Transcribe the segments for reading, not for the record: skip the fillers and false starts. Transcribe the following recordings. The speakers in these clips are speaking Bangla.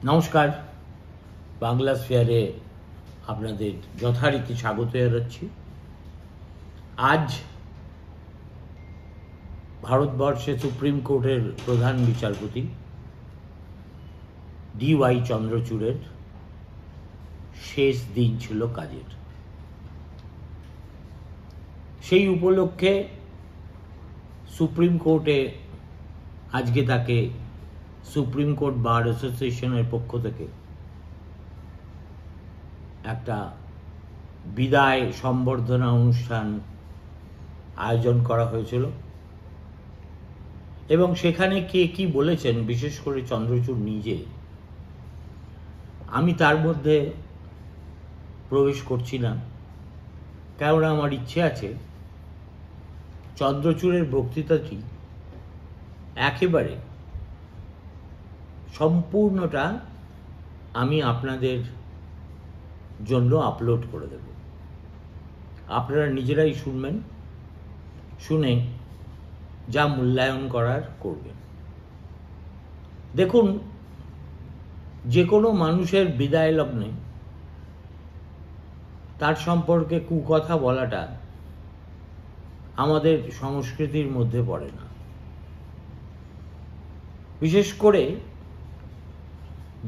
নমস্কার, বাংলা স্ফিয়ারে আপনাদের যথারীতি স্বাগত জানাচ্ছি। আজ ভারতবর্ষে সুপ্রিম কোর্টের প্রধান বিচারপতি DY চন্দ্রচূড়ের শেষ দিন ছিল কাজের। সেই উপলক্ষে সুপ্রিম কোর্টে আজকে তাকে সুপ্রিম কোর্ট বার অ্যাসোসিয়েশনের পক্ষ থেকে একটা বিদায় সম্বর্ধনা অনুষ্ঠান আয়োজন করা হয়েছিল এবং সেখানে কে কি বলেছেন, বিশেষ করে চন্দ্রচূড় নিজে, আমি তার মধ্যে প্রবেশ করছি না, কেননা আমার ইচ্ছে আছে চন্দ্রচূড়ের বক্তৃতাটি একেবারে সম্পূর্ণটা আমি আপনাদের জন্য আপলোড করে দেব। আপনারা নিজেরাই শুনবেন, শুনে যা মূল্যায়ন করার করবেন। দেখুন, যে কোনো মানুষের বিদায় লগ্নে তার সম্পর্কে কুকথা বলাটা আমাদের সংস্কৃতির মধ্যে পড়ে না। বিশেষ করে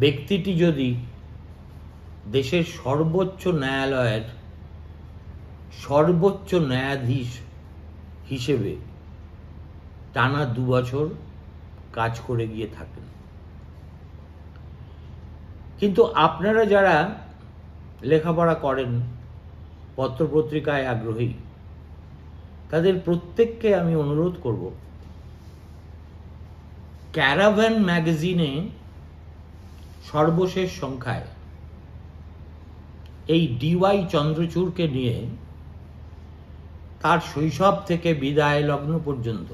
ব্যক্তিটি যদি দেশের সর্বোচ্চ ন্যায়ালয়ের সর্বোচ্চ ন্যায়াধীশ হিসেবে টানা 2 বছর কাজ করে গিয়ে থাকেন। কিন্তু আপনারা যারা লেখাপড়া করেন, পত্রপত্রিকায় আগ্রহী, তাদের প্রত্যেককে আমি অনুরোধ করব, ক্যারাভ্যান ম্যাগাজিনে সর্বশেষ সংখ্যায় এই DY চন্দ্রচূড়কে নিয়ে তার শৈশব থেকে বিদায় লগ্ন পর্যন্ত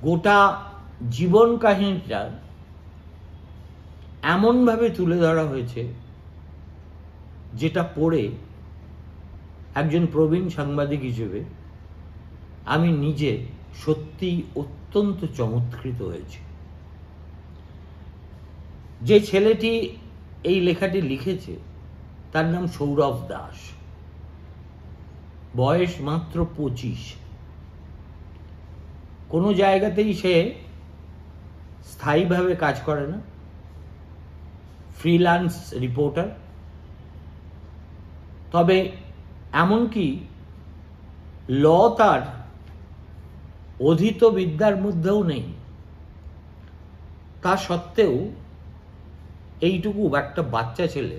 গোটা জীবন কাহিনীটা এমনভাবে তুলে ধরা হয়েছে, যেটা পড়ে একজন প্রবীণ সাংবাদিক হিসেবে আমি নিজে সত্যি অত্যন্ত চমৎকৃত হয়েছি। যে ছেলেটি এই লেখাটি লিখেছে তার নাম সৌরভ দাস, বয়স মাত্র 25। কোনো জায়গাতেই সে স্থায়ীভাবে কাজ করে না, ফ্রিল্যান্স রিপোর্টার। তবে এমনকি ল তার অধীত বিদ্যার মধ্যেও নেই, তা সত্ত্বেও এইটুকু একটা বাচ্চা ছেলে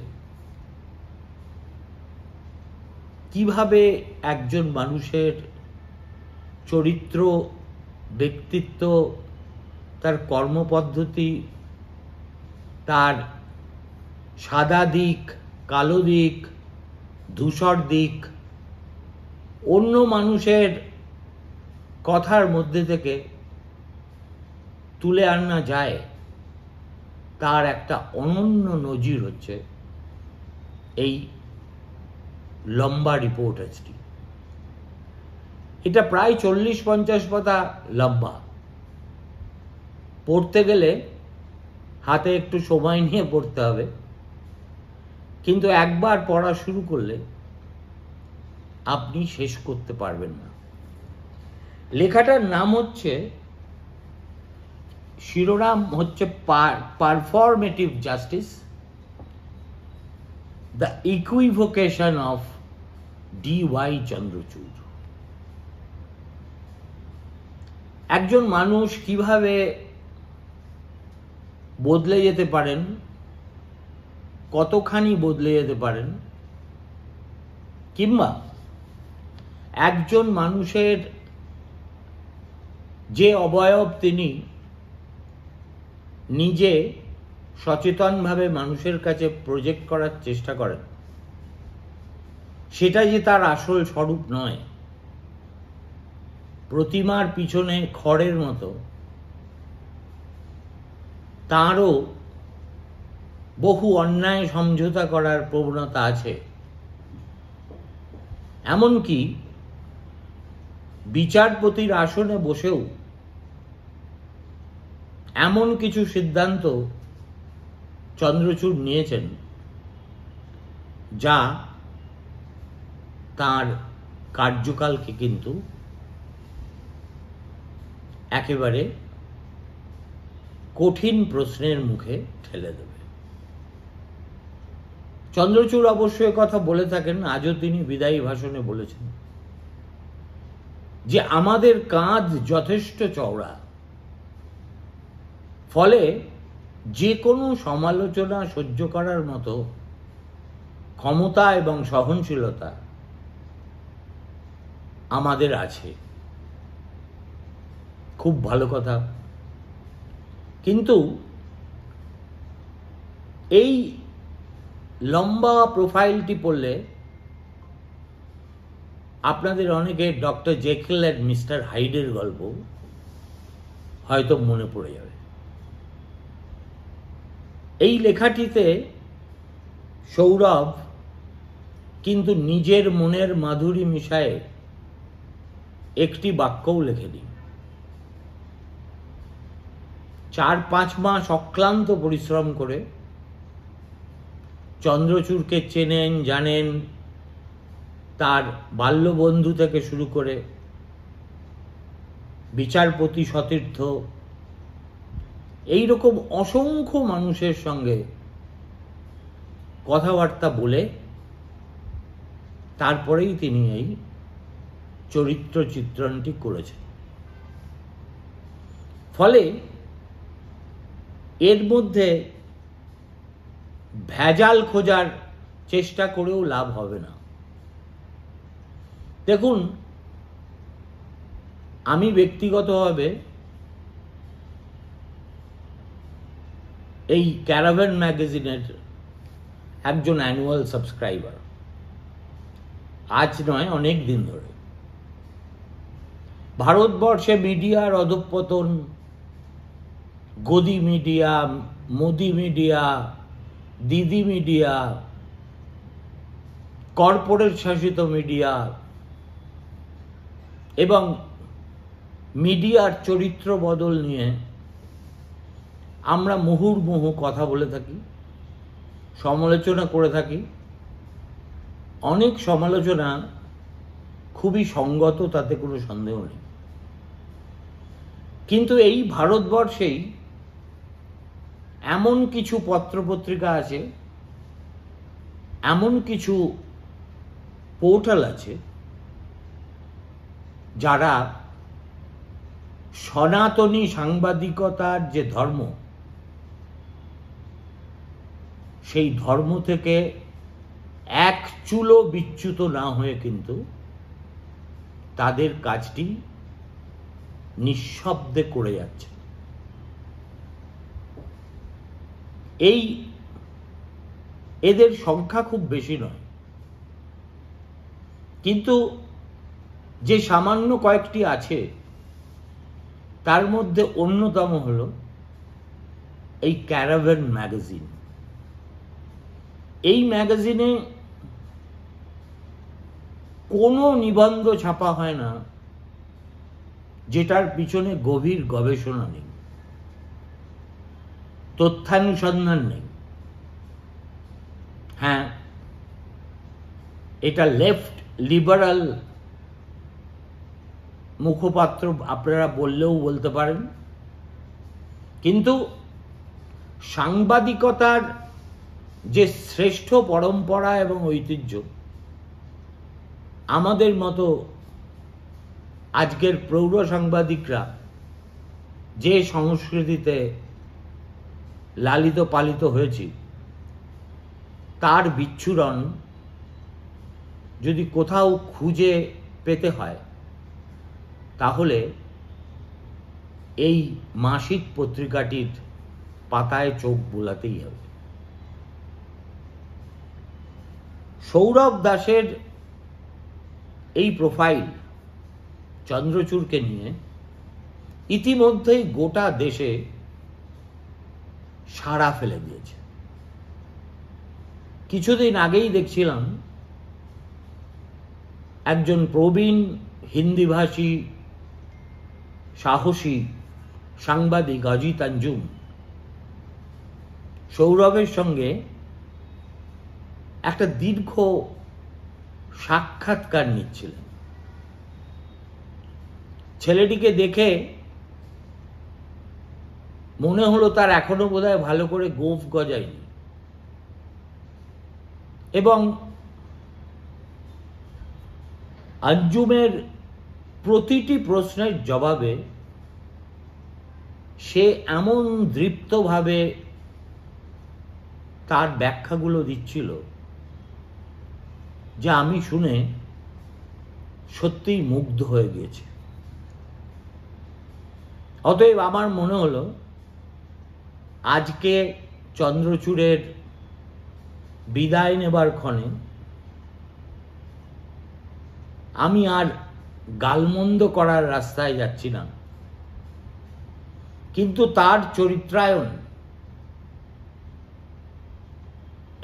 কিভাবে একজন মানুষের চরিত্র, ব্যক্তিত্ব, তার কর্মপদ্ধতি, তার সাদা দিক, কালো দিক, ধূসর দিক, অন্য মানুষের কথার মধ্যে থেকে তুলে আনা যায়, তার একটা অনন্য নজির হচ্ছে এই লম্বা রিপোর্টাজটি। এটা প্রায় 40-50 পাতা লম্বা। পড়তে গেলে হাতে একটু সময় নিয়ে পড়তে হবে, কিন্তু একবার পড়া শুরু করলে আপনি শেষ করতে পারবেন না। লেখাটার নাম হচ্ছে, শিরোনাম হচ্ছে performative justice, the equivocation of DY Chandrachud. একজন মানুষ কিভাবে বদলে যেতে পারেন, কতখানি বদলে যেতে পারেন, কিংবা একজন মানুষের যে অবয়ব তিনি নিজে সচেতনভাবে মানুষের কাছে প্রজেক্ট করার চেষ্টা করেন, সেটা যে তার আসল স্বরূপ নয়। প্রতিমার পিছনে খড়ের মতো তাঁরও বহু অন্যায় সমঝোতা করার প্রবণতা আছে। এমনকি বিচারপতির আসনে বসেও এমন কিছু সিদ্ধান্ত চন্দ্রচূড় নিয়েছেন, যা তার কার্যকালকে কিন্তু একেবারে কঠিন প্রশ্নের মুখে ঠেলে দেবে। চন্দ্রচূড় অবশ্যই কথা বলে থাকেন, আজও তিনি বিদায়ী ভাষণে বলেছেন যে আমাদের কাঁধ যথেষ্ট চওড়া, ফলে যে কোনো সমালোচনা সহ্য করার মতো ক্ষমতা এবং সহনশীলতা আমাদের আছে। খুব ভালো কথা। কিন্তু এই লম্বা প্রোফাইলটি পড়লে আপনাদের অনেকে ডক্টর জেকিল অ্যান্ড মিস্টার হাইডের গল্প হয়তো মনে পড়ে যাবে। এই লেখাটিতে সৌরভ কিন্তু নিজের মনের মাধুরী মিশায়ে একটি বাক্যও লেখেনি। 4-5 মাস অক্লান্ত পরিশ্রম করে চন্দ্রচূড়কে চেনেন, জানেন, তার বাল্যবন্ধু থেকে শুরু করে বিচারপতি সতীর্থ, এই রকম অসংখ্য মানুষের সঙ্গে কথাবার্তা বলে তারপরেই তিনি এই চরিত্র চিত্রণটি করেছেন। ফলে এর মধ্যে ভেজাল খোঁজার চেষ্টা করেও লাভ হবে না। দেখুন, আমি ব্যক্তিগতভাবে এই ক্যারাভ্যান ম্যাগাজিনের একজন অ্যানুয়াল সাবস্ক্রাইবার, আজ নয় অনেক দিন ধরে। ভারতবর্ষে মিডিয়ার অধঃপতন, গদি মিডিয়া, মোদি মিডিয়া, দিদি মিডিয়া, কর্পোরেট শাসিত মিডিয়া এবং মিডিয়ার চরিত্র বদল নিয়ে আমরা মুহুর্মুহু কথা বলে থাকি, সমালোচনা করে থাকি। অনেক সমালোচনা খুবই সঙ্গত, তাতে কোনো সন্দেহ নেই। কিন্তু এই ভারতবর্ষেই এমন কিছু পত্রপত্রিকা আছে, এমন কিছু পোর্টাল আছে, যারা সনাতনী সাংবাদিকতার যে ধর্ম, সেই ধর্ম থেকে এক চুলো বিচ্যুত না হয়ে কিন্তু তাদের কাজটি নিঃশব্দে করে যাচ্ছে। এদের সংখ্যা খুব বেশি নয়, কিন্তু যে সামান্য কয়েকটি আছে তার মধ্যে অন্যতম হল এই ক্যারাভ্যান ম্যাগাজিন। এই ম্যাগাজিনে কোনো নিবন্ধ ছাপা হয় না যেটার পিছনে গভীর গবেষণা নেই, তথ্যানুসন্ধান নেই। হ্যাঁ, এটা লেফট লিবারাল মুখপাত্র আপনারা বললেও বলতে পারেন, কিন্তু সাংবাদিকতার যে শ্রেষ্ঠ পরম্পরা এবং ঐতিহ্য আমাদের মতো আজকের প্রৌঢ় সাংবাদিকরা যে সংস্কৃতিতে লালিত পালিত হয়েছি, তার বিচ্ছুরণ যদি কোথাও খুঁজে পেতে হয় তাহলে এই মাসিক পত্রিকাটির পাতায় চোখ বোলাতেই হবে। সৌরভ দাসের এই প্রোফাইল চন্দ্রচূড়কে নিয়ে ইতিমধ্যেই গোটা দেশে সাড়া ফেলে দিয়েছে। কিছুদিন আগেই দেখছিলাম একজন প্রবীণ হিন্দিভাষী সাহসী সাংবাদিক অজিত অঞ্জুম সৌরভের সঙ্গে একটা দীর্ঘ সাক্ষাৎকার নিচ্ছিলেন। ছেলেটিকে দেখে মনে হলো তার এখনো বোধহয় ভালো করে গোঁফ গজায়নি, এবং আঞ্জুমের প্রতিটি প্রশ্নের জবাবে সে এমন দৃপ্তভাবে তার ব্যাখ্যাগুলো দিচ্ছিল যে আমি শুনে সত্যিই মুগ্ধ হয়ে গিয়েছি। অতএব আমার মনে হলো আজকে চন্দ্রচূড়ের বিদায় নেবার ক্ষণে আমি আর গালমন্দ করার রাস্তায় যাচ্ছি না, কিন্তু তার চরিত্রায়ন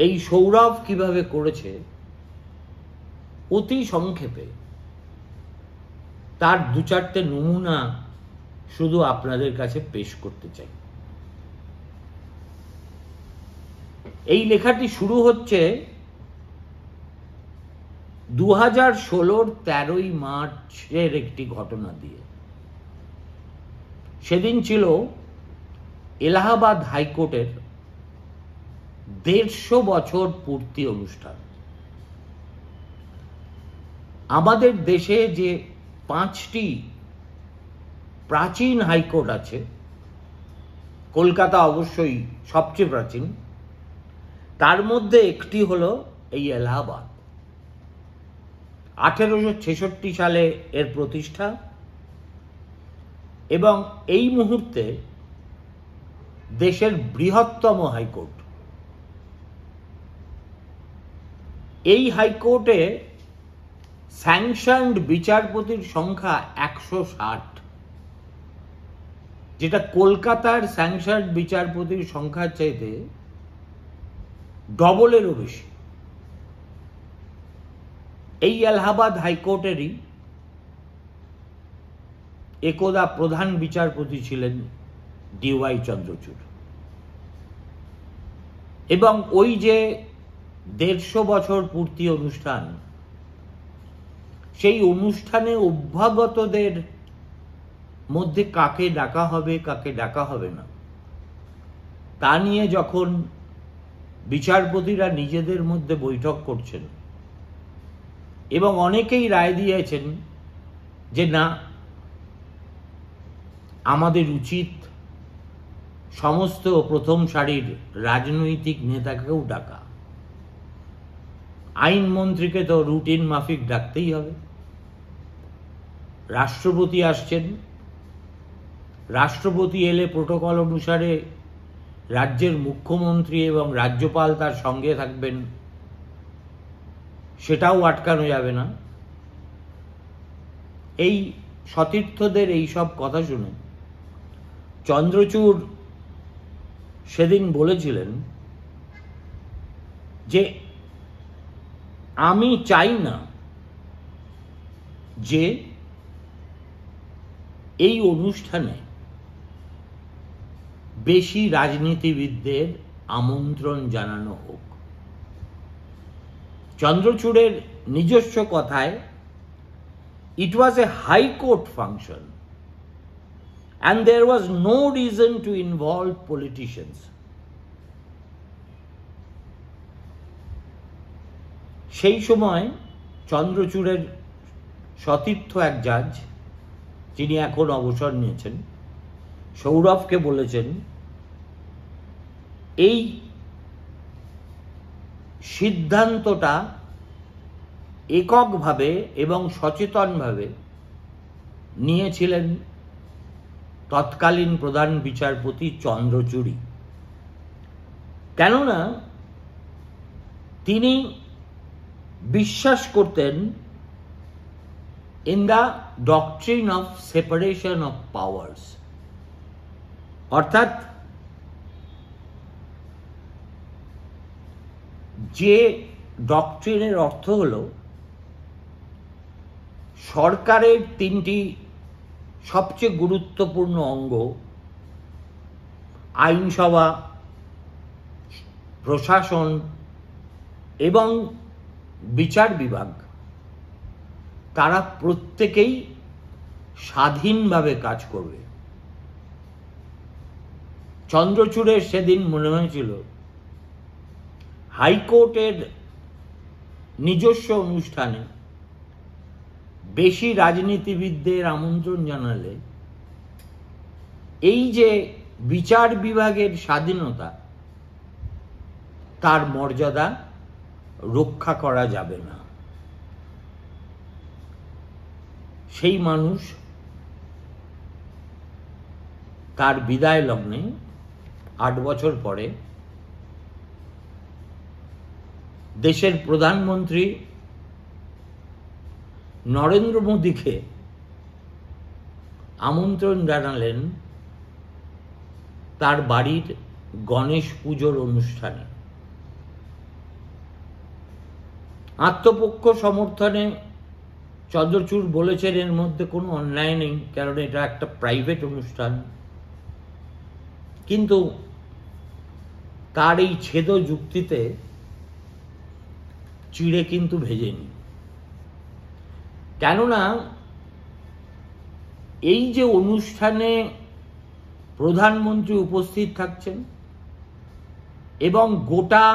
এই সৌরভ কিভাবে করেছে অতি সংক্ষেপে তার দু চারটে নমুনা শুধু আপনাদের কাছে পেশ করতে চাই। এই লেখাটি শুরু হচ্ছে 2016-র 13ই মার্চের একটি ঘটনা দিয়ে। সেদিন ছিল এলাহাবাদ হাইকোর্টের 150 বছর পূর্তি অনুষ্ঠান। আমাদের দেশে যে 5টি প্রাচীন হাইকোর্ট আছে, কলকাতা অবশ্যই সবচেয়ে প্রাচীন, তার মধ্যে একটি হলো এই এলাহাবাদ। 1866 সালে এর প্রতিষ্ঠা, এবং এই মুহূর্তে দেশের বৃহত্তম হাইকোর্ট। এই হাইকোর্টে স্যাংশনড বিচারপতির সংখ্যা 160, যেটা কলকাতার স্যাংশনড বিচারপতির সংখ্যার চাইতে ডবলেরও বেশি। এই এলাহাবাদ হাইকোর্টেরই একদা প্রধান বিচারপতি ছিলেন ডিওয়াই চন্দ্রচূড়, এবং ওই যে 150 বছর পূর্তি অনুষ্ঠান, সেই অনুষ্ঠানে অভ্যাগতদের মধ্যে কাকে ডাকা হবে কাকে ডাকা হবে না তা নিয়ে যখন বিচারপতিরা নিজেদের মধ্যে বৈঠক করছেন, এবং অনেকেই রায় দিয়েছেন যে না, আমাদের উচিত সমস্ত প্রথম সারির রাজনৈতিক নেতাকেও ডাকা, আইনমন্ত্রীকে তো রুটিন মাফিক ডাকতেই হবে, রাষ্ট্রপতি আসছেন, রাষ্ট্রপতি এলে প্রোটোকল অনুসারে রাজ্যের মুখ্যমন্ত্রী এবং রাজ্যপাল তার সঙ্গে থাকবেন, সেটাও আটকানো যাবে না। এই সতীর্থদের এই সব কথা শুনে চন্দ্রচূড় সেদিন বলেছিলেন যে আমি চাই না যে এই অনুষ্ঠানে বেশি রাজনীতিবিদদের আমন্ত্রণ জানানো হোক। চন্দ্রচূড়ের নিজস্ব কথায়, it was a high court function and there was no reason to involve politicians. সেই সময় চন্দ্রচূড়ের সতীর্থ এক জাজ, যিনি এখন অবসর নিয়েছেন, সৌরভকে বলেছেন এই সিদ্ধান্তটা এককভাবে এবং সচেতনভাবে নিয়েছিলেন তৎকালীন প্রধান বিচারপতি চন্দ্রচূড়ই। কেননা তিনি বিশ্বাস করতেন in the doctrine of separation of powers, অর্থাৎ যে ডক্ট্রিনের অর্থ হলো সরকারের 3টি সবচেয়ে গুরুত্বপূর্ণ অঙ্গ, আইনসভা, প্রশাসন এবং বিচার বিভাগ তারা প্রত্যেকেই স্বাধীনভাবে কাজ করবে। চন্দ্রচূড়ের সেদিন মনে হয়েছিল হাইকোর্টের নিজস্ব অনুষ্ঠানে বেশি রাজনীতিবিদদের আমন্ত্রণ জানালে এই যে বিচার বিভাগের স্বাধীনতা তার মর্যাদা রক্ষা করা যাবে না। সেই মানুষ তার বিদায় লগ্নে 8 বছর পরে দেশের প্রধানমন্ত্রী নরেন্দ্র মোদীকে আমন্ত্রণ জানালেন তার বাড়ির গণেশ পুজোর অনুষ্ঠানে। আত্মপক্ষ সমর্থনে চন্দ্রচূড় বলেছেন এর মধ্যে কোনো অন্যায় নেই, কারণ এটা একটা প্রাইভেট অনুষ্ঠান। কিন্তু তার এই ছেদ যুক্তিতে চিড়ে কিন্তু ভেজেনি। কেননা এই যে অনুষ্ঠানে প্রধানমন্ত্রী উপস্থিত থাকছেন এবং গোটা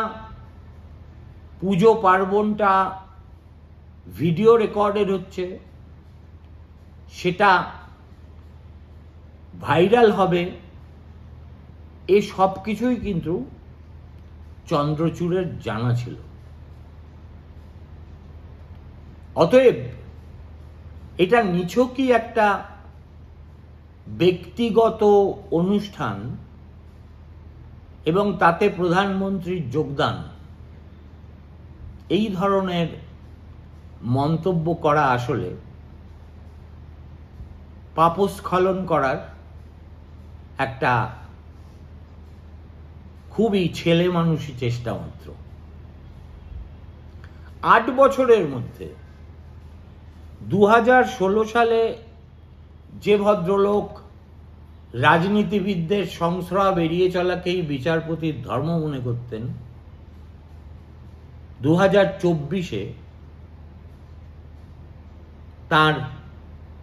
পুজো পার্বণটা ভিডিও রেকর্ডেড হচ্ছে, সেটা ভাইরাল হবে, এ সব কিছুই কিন্তু চন্দ্রচূড়ের জানা ছিল। অতএব এটা নিছকই একটা ব্যক্তিগত অনুষ্ঠান এবং তাতে প্রধানমন্ত্রীর যোগদান, এই ধরনের মন্তব্য করা আসলে পাপস্খলন করার একটা খুবই ছেলে মানুষই চেষ্টা মাত্র। 8 বছরের মধ্যে 2016 সালে যে ভদ্রলোক রাজনীতিবিদদের সংস্রব এড়িয়ে চলাকেই বিচারপতির ধর্ম মনে করতেন, 2024-এ তার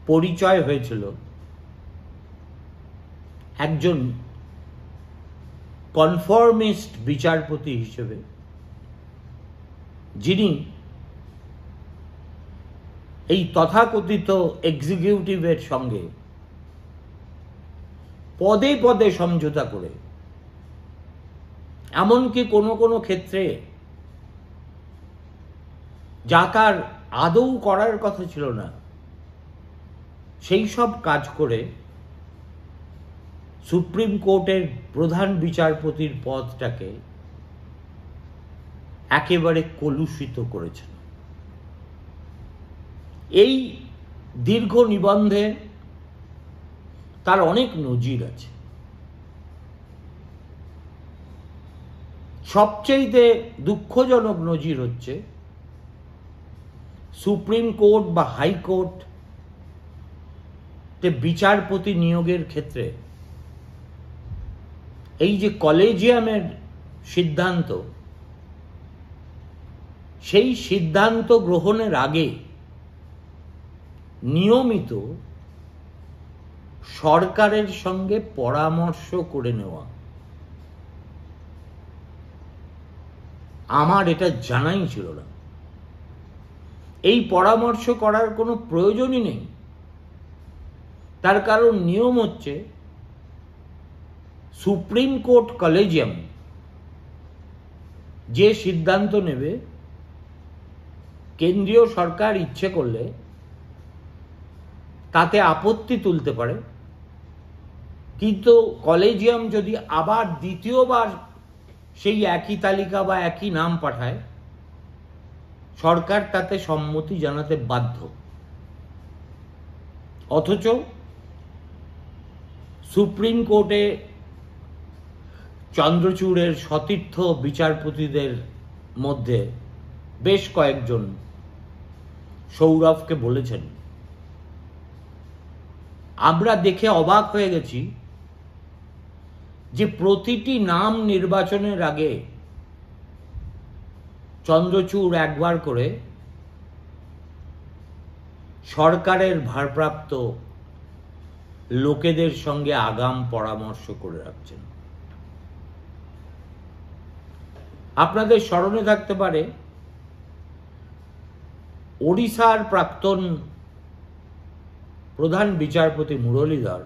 পরিচয় হয়েছিল একজন কনফর্মিস্ট বিচারপতি হিসেবে, যিনি এই তথাকথিত এক্সিকিউটিভের সঙ্গে পদে পদে সমঝোতা করে, এমনকি কোনো কোনো ক্ষেত্রে যা তার আদৌ করার কথা ছিল না সেই সব কাজ করে সুপ্রিম কোর্টের প্রধান বিচারপতির পদটাকে একেবারে কলুষিত করেছেন। এই দীর্ঘ নিবন্ধে তার অনেক নজির আছে। সবচেয়ে দুঃখজনক নজির হচ্ছে সুপ্রিম কোর্ট বা হাইকোর্ট বিচারপতি নিয়োগের ক্ষেত্রে এই যে কলেজিয়ামের সিদ্ধান্ত, সেই সিদ্ধান্ত গ্রহণের আগে নিয়মিত সরকারের সঙ্গে পরামর্শ করে নেওয়া, আমার এটা জানাই ছিল না। এই পরামর্শ করার কোনো প্রয়োজনই নেই, তার কারণ নিয়ম হচ্ছে সুপ্রিম কোর্ট কলেজিয়াম যে সিদ্ধান্ত নেবে, কেন্দ্রীয় সরকার ইচ্ছে করলে তাতে আপত্তি তুলতে পারে, কিন্তু কলেজিয়াম যদি আবার দ্বিতীয়বার সেই একই তালিকা বা একই নাম পাঠায়, সরকার তাতে সম্মতি জানাতে বাধ্য। অথচ সুপ্রিম কোর্টে চন্দ্রচূড়ের সতীর্থ বিচারপতিদের মধ্যে বেশ কয়েকজন সৌরভকে বলেছেন, আমরা দেখে অবাক হয়ে গেছি যে প্রতিটি নাম নির্বাচনের আগে চন্দ্রচূড় একবার করে সরকারের ভারপ্রাপ্ত লোকেদের সঙ্গে আগাম পরামর্শ করে রাখছেন। আপনাদের স্মরণে থাকতে পারে ওড়িশার প্রাক্তন প্রধান বিচারপতি মুরলীধর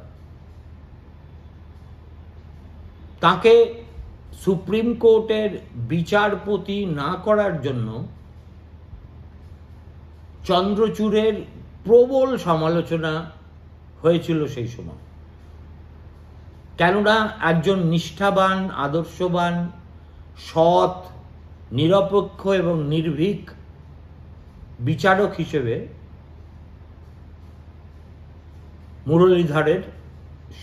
তাকে সুপ্রিম কোর্টের বিচারপতি না করার জন্য চন্দ্রচূড়ের প্রবল সমালোচনা হয়েছিল সেই সময়। কেননা একজন নিষ্ঠাবান, আদর্শবান, সৎ, নিরপেক্ষ এবং নির্ভীক বিচারক হিসেবে মুরলীধরের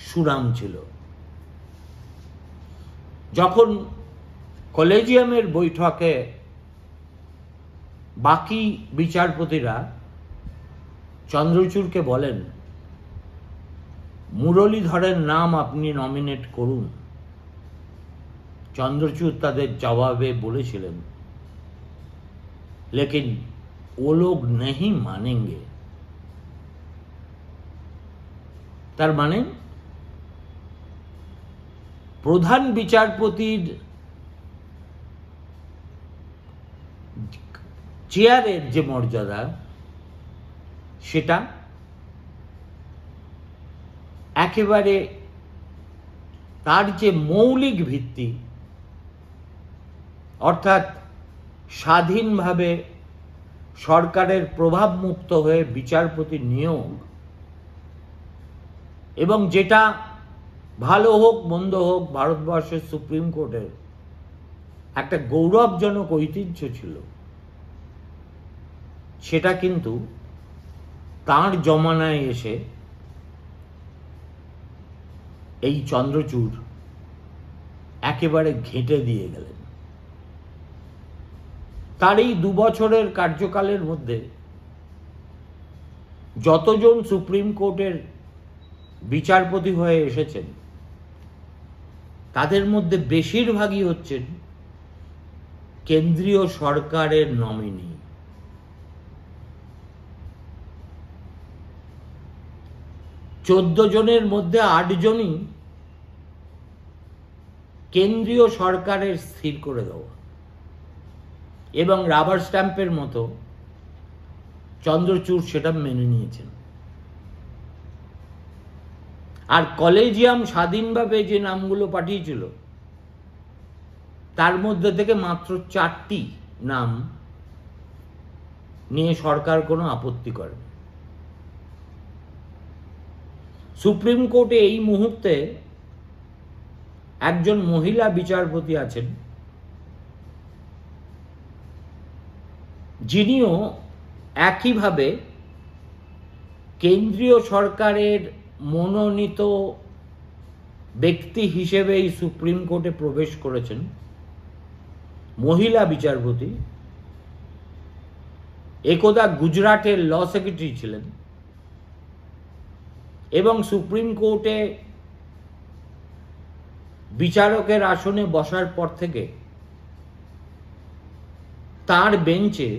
সুনাম ছিল। যখন কলেজিয়ামের বৈঠকে বাকি বিচারপতিরা চন্দ্রচূড়কে বলেন মুরলীধরের নাম আপনি নমিনেট করুন, চন্দ্রচূড় তাদের জবাবে বলেছিলেন लेकिन वो लोग नहीं मानेंगे। তার মানে প্রধান বিচারপতির চেয়ারের যে মর্যাদা সেটা একেবারে তার যে মৌলিক ভিত্তি, অর্থাৎ স্বাধীনভাবে সরকারের প্রভাব মুক্ত হয়ে বিচারপতি নিয়োগ, এবং যেটা ভালো হোক মন্দ হোক ভারতবর্ষের সুপ্রিম কোর্টের একটা গৌরবজনক ঐতিহ্য ছিল, সেটা কিন্তু তার জমানায় এসে এই চন্দ্রচূড় একেবারে ঘেঁটে দিয়ে গেলেন। তার এই 2 বছরের কার্যকালের মধ্যে যতজন সুপ্রিম কোর্টের বিচারপতি হয়ে এসেছেন তাদের মধ্যে বেশিরভাগই হচ্ছেন কেন্দ্রীয় সরকারের নমিনি। চোদ্দ জনের মধ্যে 8 জনই কেন্দ্রীয় সরকারের স্থির করে দেওয়া, এবং রাবার স্ট্যাম্পের মতো চন্দ্রচূড় সেটা মেনে নিয়েছেন। আর কলেজিয়াম স্বাধীনভাবে যে নামগুলো পাঠিয়েছিল তার মধ্যে থেকে মাত্র 4টি নাম নিয়ে সরকার কোনো আপত্তি করে। সুপ্রিম কোর্টে এই মুহূর্তে একজন মহিলা বিচারপতি আছেন যিনিও একইভাবে কেন্দ্রীয় সরকারের মনোনীত ব্যক্তি হিসেবেই সুপ্রিম কোর্টে প্রবেশ করেছেন। মহিলা বিচারপতি, একদা গুজরাটের ল সেক্রেটারি ছিলেন এবং সুপ্রিম কোর্টে বিচারকের আসনে বসার পর থেকে তার বেঞ্চে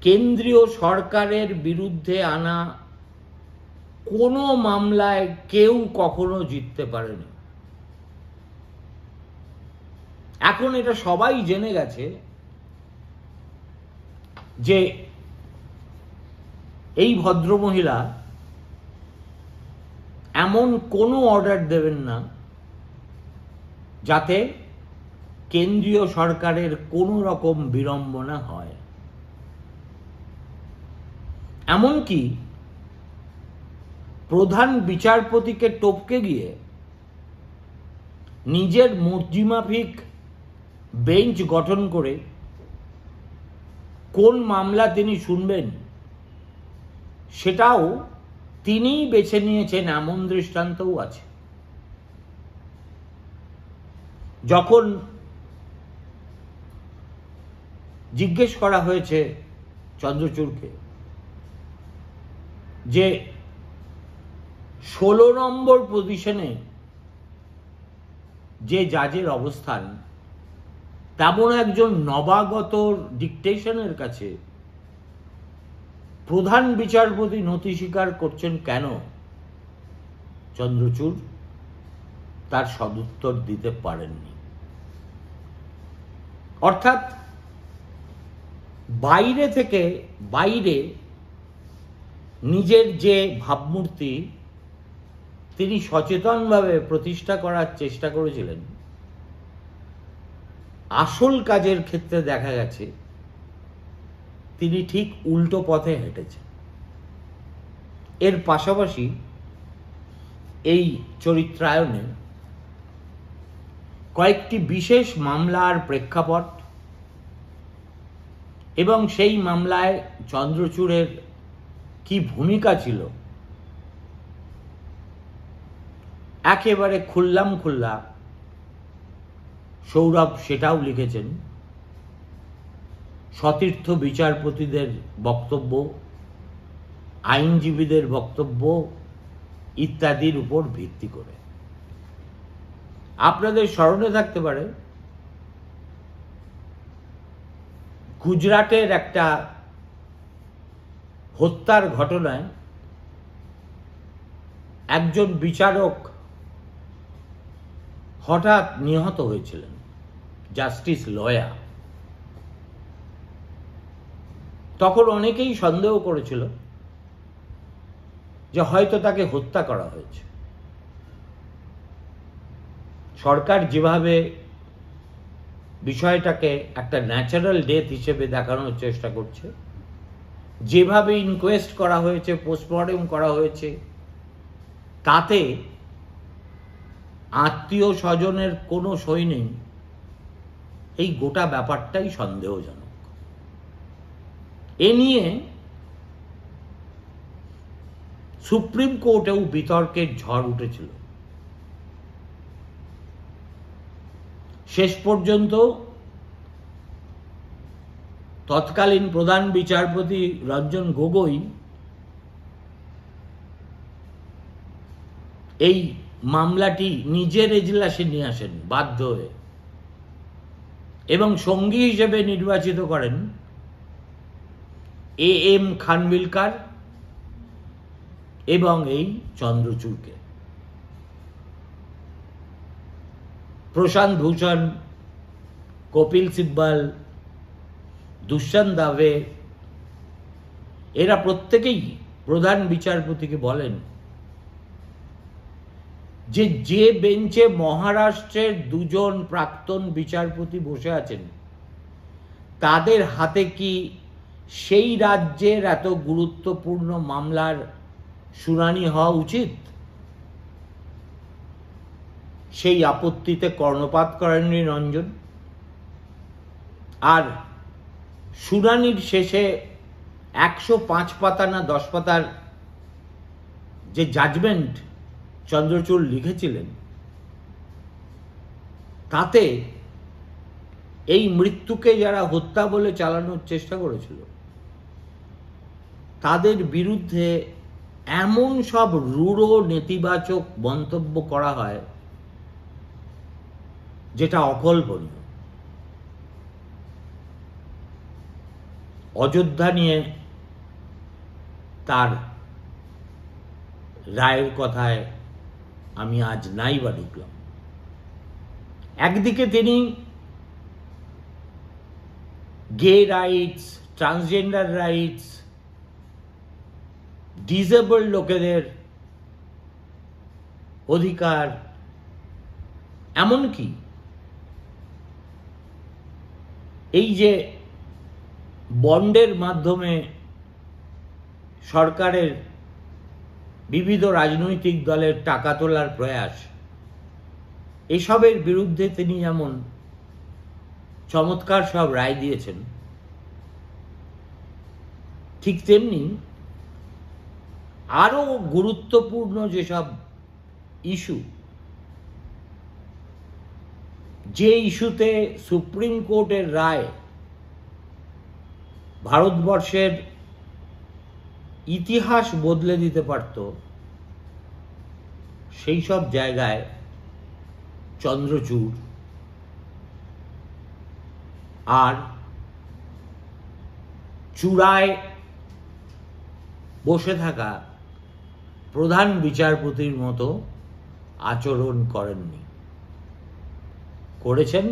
কেন্দ্রীয় সরকারের বিরুদ্ধে আনা কোনো মামলায় কেউ কখনো জিততে পারেনি। এখন এটা সবাই জেনে গেছে যে এই ভদ্রমহিলা এমন কোনো অর্ডার দেবেন না যাতে কেন্দ্রীয় সরকারের কোনো রকম বিড়ম্বনা হয়। এমনকি প্রধান বিচারপতিকে টপকে গিয়ে নিজের মর্জিমাফিক বেঞ্চ গঠন করে কোন মামলা তিনি শুনবেন সেটাও তিনিই বেছে নিয়েছেন, এমন দৃষ্টান্তও আছে। যখন জিজ্ঞেস করা হয়েছে চন্দ্রচূড়কে যে 16 নম্বর পজিশনে যে জাজের অবস্থান তেমন একজন নবাগত ডিকটেশনের কাছে প্রধান বিচারপতি নথি স্বীকার করছেন কেন, চন্দ্রচূড় তার সদুত্তর দিতে পারেননি। অর্থাৎ বাইরে নিজের যে ভাবমূর্তি তিনি সচেতনভাবে প্রতিষ্ঠা করার চেষ্টা করেছিলেন, আসল কাজের ক্ষেত্রে দেখা গেছে তিনি ঠিক উল্টো পথে হেঁটেছেন। এর পাশাপাশি এই চরিত্রায়নে কয়েকটি বিশেষ মামলার প্রেক্ষাপট এবং সেই মামলায় চন্দ্রচূড়ের কি ভূমিকা ছিল একেবারে খুল্লা সৌরভ সেটাও লিখেছেন। সতীর্থ বিচারপতিদের বক্তব্য, আইনজীবীদের বক্তব্য ইত্যাদির উপর ভিত্তি করে। আপনাদের স্মরণে থাকতে পারে গুজরাটের একটা হত্যার ঘটনায় একজন বিচারক হঠাৎ নিহত হয়েছিলেন, জাস্টিস লয়া। তখন অনেকেই সন্দেহ করেছিল যে হয়তো তাকে হত্যা করা হয়েছে। সরকার যেভাবে বিষয়টাকে একটা ন্যাচারাল ডেথ হিসেবে দেখানোর চেষ্টা করছে, যেভাবে ইনকোয়েস্ট করা হয়েছে, পোস্টমর্টেম করা হয়েছে, তাতে আত্মীয় স্বজনের কোনো সই নেই, এই গোটা ব্যাপারটাই সন্দেহজনক। এ নিয়ে সুপ্রিম কোর্টেও বিতর্কের ঝড় উঠেছিল। শেষ পর্যন্ত তৎকালীন প্রধান বিচারপতি রঞ্জন গগৈ এই মামলাটি নিজের এজলাসে নিয়ে আসেন বাধ্য হয়ে, এবং সঙ্গী হিসেবে নির্বাচিত করেন এম খানবিলকার এবং এই চন্দ্রচূড়কে। প্রশান্ত ভূষণ, কপিল সিব্বল, দুষ্যন্ত দাবে এরা প্রত্যেকেই প্রধান বিচারপতিকে বলেন যে বেঞ্চে মহারাষ্ট্রের দুজন প্রাক্তন বিচারপতি বসে আছেন, তাদের হাতে কি সেই রাজ্যের এত গুরুত্বপূর্ণ মামলার শুনানি হওয়া উচিত? সেই আপত্তিতে কর্ণপাত করেননি রঞ্জন। আর শুনানির শেষে 105 পাতা না 10 পাতার যে জাজমেন্ট চন্দ্রচূড় লিখেছিলেন, তাতে এই মৃত্যুকে যারা হত্যা বলে চালানোর চেষ্টা করেছিল তাদের বিরুদ্ধে এমন সব রূঢ় নেতিবাচক মন্তব্য করা হয় যেটা অকল্পনীয়। অযোধ্যা নিয়ে তার রায়ের কথায় আমি আজ নাই বা ঢুকলাম। একদিকে তিনি গে রাইটস, ট্রান্সজেন্ডার রাইটস, ডিসেবল লোকেদের অধিকার, এমনকি এই যে বন্ডের মাধ্যমে সরকারের বিবিধ রাজনৈতিক দলের টাকা তোলার প্রয়াস, এসবের বিরুদ্ধে তিনি যেমন চমৎকার সব রায় দিয়েছেন, ঠিক তেমনি আরো গুরুত্বপূর্ণ যেসব ইস্যু, যে ইস্যুতে সুপ্রিম কোর্টের রায় ভারতবর্ষের ইতিহাস বদলে দিতে পারত, সেই সব জায়গায় চন্দ্রচূড় আর চূড়ায় বসে থাকা প্রধান বিচারপতির মতো আচরণ করেননি, করেছেন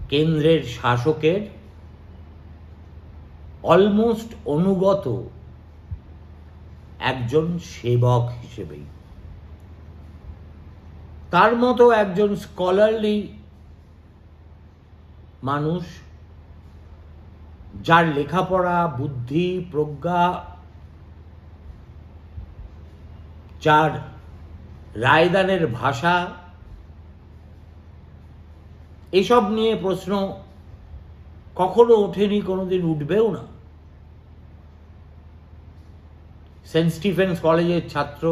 কেন্দ্রের শাসকের অলমোস্ট অনুগত একজন সেবক হিসেবেই। তার মতো একজন স্কলারলি মানুষ, যার লেখাপড়া, বুদ্ধি, প্রজ্ঞা, যার রায়দানের ভাষা, এসব নিয়ে প্রশ্ন কখনো ওঠেনি, কোনোদিন উঠবেও না। সেন্ট স্টিফেন্স কলেজের ছাত্র,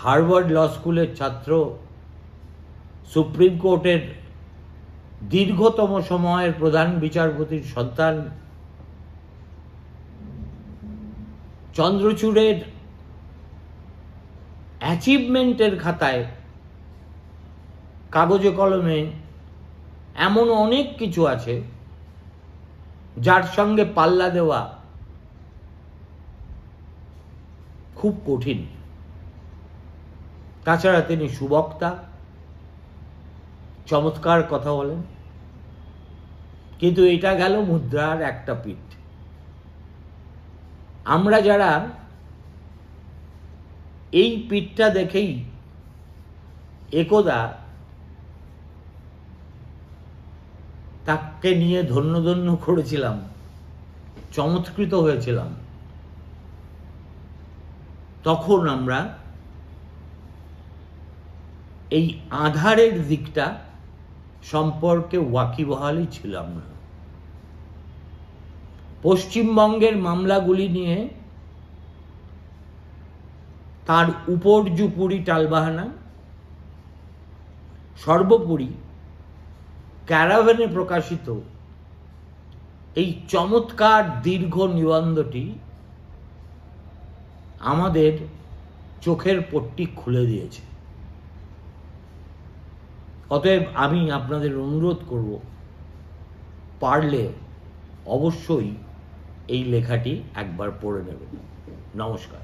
হার্ভার্ড ল স্কুলের ছাত্র, সুপ্রিম কোর্টের দীর্ঘতম সময়ের প্রধান বিচারপতির সন্তান, চন্দ্রচূড়ের অ্যাচিভমেন্টের খাতায় কাগজে কলমে এমন অনেক কিছু আছে যার সঙ্গে পাল্লা দেওয়া খুব কঠিন। তাছাড়া তিনি সুবক্তা, চমৎকার কথা বলেন। কিন্তু এটা গেল মুদ্রার একটা পিঠ। আমরা যারা এই পিঠটা দেখেই একদা তাকে নিয়ে ধন্য ধন্য করেছিলাম, চমৎকৃত হয়েছিলাম, তখন আমরা এই আধারের দিকটা সম্পর্কে ওয়াকিবহালই ছিলাম না। পশ্চিমবঙ্গের মামলাগুলি নিয়ে তার উপর্যুপুরি টালবাহানা, সর্বোপরি ক্যারাভেনে প্রকাশিত এই চমৎকার দীর্ঘ নিবন্ধটি আমাদের চোখের পট্টি খুলে দিয়েছে। অতএব আমি আপনাদের অনুরোধ করব, পারলে অবশ্যই এই লেখাটি একবার পড়ে নেবেন। নমস্কার।